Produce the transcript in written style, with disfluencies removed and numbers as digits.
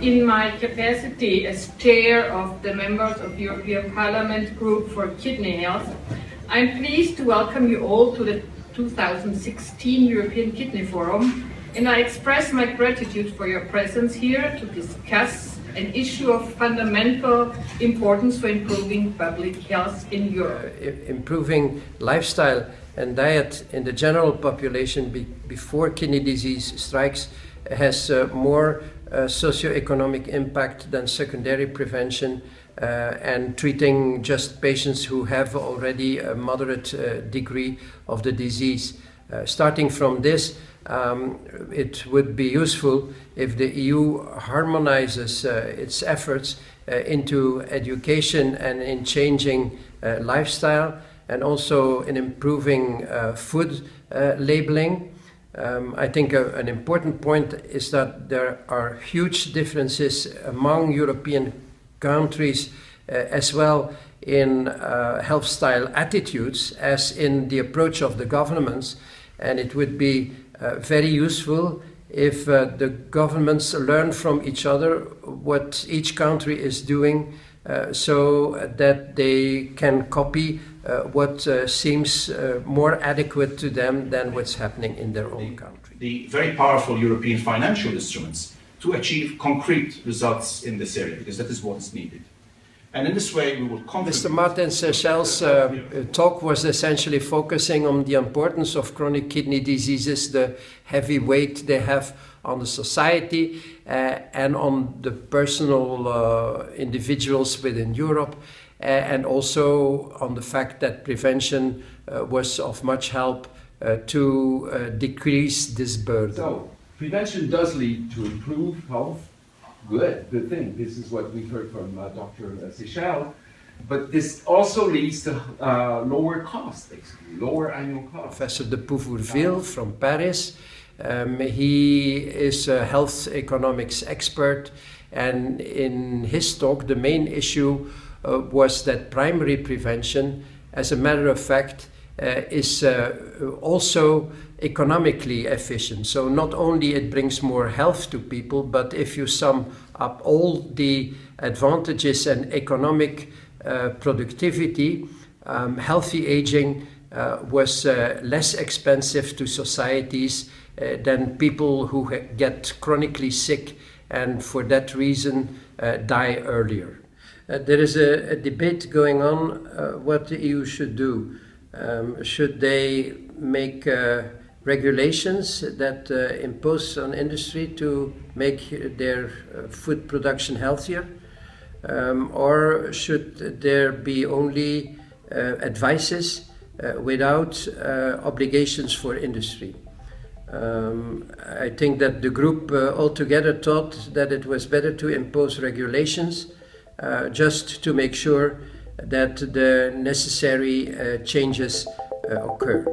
In my capacity as chair of the members of the European Parliament Group for Kidney Health, I'm pleased to welcome you all to the 2016 European Kidney Forum, and I express my gratitude for your presence here to discuss an issue of fundamental importance for improving public health in Europe. Improving lifestyle and diet in the general population before kidney disease strikes has more socioeconomic impact than secondary prevention and treating just patients who have already a moderate degree of the disease. Starting from this, it would be useful if the EU harmonizes its efforts into education and in changing lifestyle and also in improving food labeling. I think an important point is that there are huge differences among European countries as well in health style attitudes as in the approach of the governments, and it would be very useful if the governments learn from each other what each country is doing so that they can copy what seems more adequate to them than what's happening in their own country. The very powerful European financial instruments to achieve concrete results in this area, because that is what is needed. And in this way we will contribute. Mr. Martin Sechel's talk was essentially focusing on the importance of chronic kidney diseases, the heavy weight they have on the society and on the personal individuals within Europe, and also on the fact that prevention was of much help to decrease this burden. So, prevention does lead to improved health. Good thing. This is what we heard from Dr. Sechel. But this also leads to lower costs, basically, lower annual costs. Professor de Pouvourville from Paris. He is a health economics expert, and in his talk the main issue was that primary prevention, as a matter of fact, is also economically efficient. So not only it brings more health to people, but if you sum up all the advantages and economic productivity, healthy aging was less expensive to societies than people who get chronically sick and for that reason die earlier. There is a debate going on what the EU should do. Should they make regulations that impose on industry to make their food production healthier? Or should there be only advices without obligations for industry? I think that the group altogether thought that it was better to impose regulations just to make sure that the necessary changes occur.